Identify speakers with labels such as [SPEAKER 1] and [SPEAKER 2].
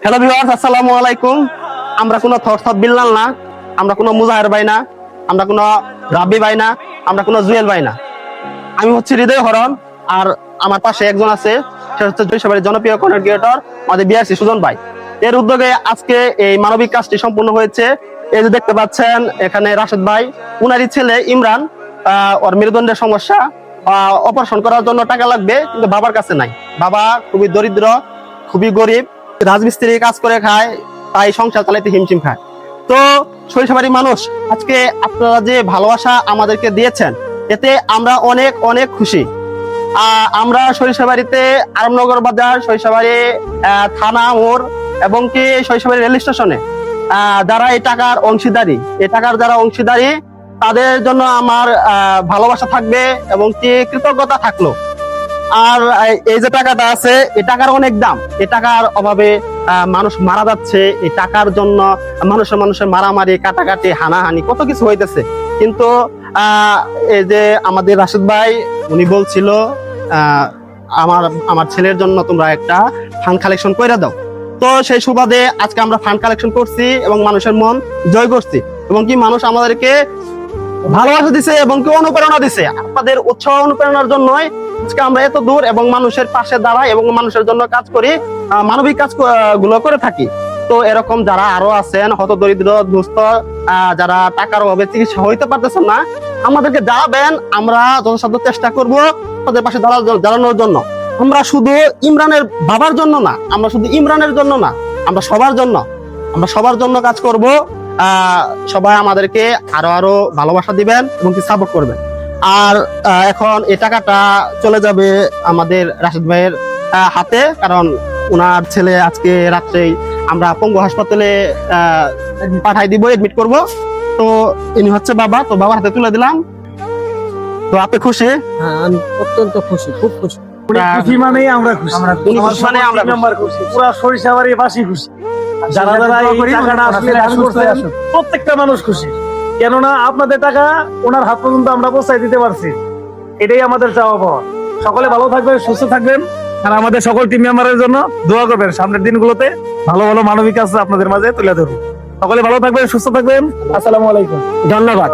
[SPEAKER 1] Hello viewers, আসসালামু আলাইকুম। আমরা কোনো থরথর বিল্লাল না, আমরা কোনো মুজাহের ভাই না, আমরা কোনো রাব্বি ভাই না, আমরা কোনো জুয়েল ভাই না। আমি হচ্ছে হৃদয় হরণ, আর আমার পাশে একজন আছে, সে হচ্ছে জয়সাবাড়ির জনপ্রিয় কন্টেন্ট ক্রিয়েটর আমাদের বিআরসি সুজন ভাই। এর উদ্যোগে আজকে এই মানবিক কাজটি সম্পূর্ণ হয়েছে। এই যে দেখতে পাচ্ছেন এখানে রাশেদ ভাই, উনারই ছেলে ইমরান, ওর মেরুদণ্ডের সমস্যা, অপারেশন করার জন্য টাকা লাগবে, কিন্তু বাবার কাছে নাই। বাবা খুবই দরিদ্র, খুবই গরিব, রাজমিস্ত্রি কাজ করে খায়, তাই সংসার চালাইতে হিমশিম খায়। তো সরিষাবাড়ির মানুষ, আজকে আপনারা যে ভালোবাসা আমাদেরকে দিয়েছেন, এতে আমরা অনেক অনেক খুশি। আমরা সরিষাবাড়িতে আরামনগর বাজার, সরিষাবাড়ি থানা মোড় এবং কি সরিষাবাড়ি রেল স্টেশনে যারা এই টাকার অংশীদারি, এই টাকার যারা অংশীদারি, তাদের জন্য আমার ভালোবাসা থাকবে এবং কি কৃতজ্ঞতা থাকলো। আর এই যে টাকাটা আছে, এই টাকার অনেক দাম। এই টাকার অভাবে মানুষ মারা যাচ্ছে, এই টাকার জন্য মানুষের মারামারি, কাটাকাটি, হানাহানি, কত কিছু হইতেছে। কিন্তু এই যে আমাদের রাশেদ ভাই, উনি বলছিল আমার ছেলের জন্য তোমরা একটা ফান্ড কালেকশন করে দাও। তো সেই সুবাদে আজকে আমরা ফান্ড কালেকশন করছি এবং মানুষের মন জয় করছি, এবং কি মানুষ আমাদেরকে ভালোবাসা দিছে এবং কি অনুপ্রেরণা দিছে। আপনাদের উৎসাহ অনুপ্রেরণার জন্যই আজকে আমরা এত দূর এবং মানুষের পাশে দাঁড়াই এবং মানুষের জন্য কাজ করি, মানবিক কাজ গুলো করে থাকি। তো এরকম যারা আরো আছেন, হত দরিদ্র দুস্থ, যারা টাকার অভাবে চিকিৎসা হইতে পারতেছেন না, আমাদেরকে জানাবেন, আমরা যথাসাধ্য চেষ্টা করব তাদের পাশে দাঁড়ানোর জন্য। আমরা শুধু ইমরানের বাবার জন্য না, আমরা শুধু ইমরানের জন্য না, আমরা সবার জন্য কাজ করব। সবাই আমাদেরকে আরো ভালোবাসা দিবেন এবং কি সাপোর্ট করবেন। আর এখন এই টাকাটা চলে যাবে আমাদের রাশেদ ভাইয়ের হাতে, কারণ ওনার ছেলে আজকে রাত্রেই আমরা পঙ্গু হাসপাতালে পাঠাই দিব, এডমিট করব। তো ইনি হচ্ছে বাবা, তো বাবার হাতে তুলে দিলাম। তো আপনি খুশি?
[SPEAKER 2] হ্যাঁ, আমি অত্যন্ত খুশি, খুব খুশি।
[SPEAKER 3] খুশি মানে আমরা খুশি,
[SPEAKER 1] উনি খুশি মানে আমরা
[SPEAKER 3] খুশি, পুরা সরিষাবাড়ির বাসী খুশি। যারা যারা এই টাকাটা আসলে দান করছেন, প্রত্যেকটা মানুষ খুশি। কেননা আপনাদের টাকা ওনার হাত পর্যন্ত আমরা পৌঁছায় দিতে পারছি, এটাই আমাদের চাওয়া পাওয়া। সকলে ভালো থাকবেন, সুস্থ থাকবেন, আর আমাদের সকল টিম মেম্বারের জন্য দোয়া করবেন। সামনের দিনগুলোতে ভালো ভালো মানবিক কাজ আপনাদের মাঝে তুলে ধরবো। সকলে ভালো থাকবেন, সুস্থ থাকবেন। আসসালামু আলাইকুম,
[SPEAKER 1] ধন্যবাদ।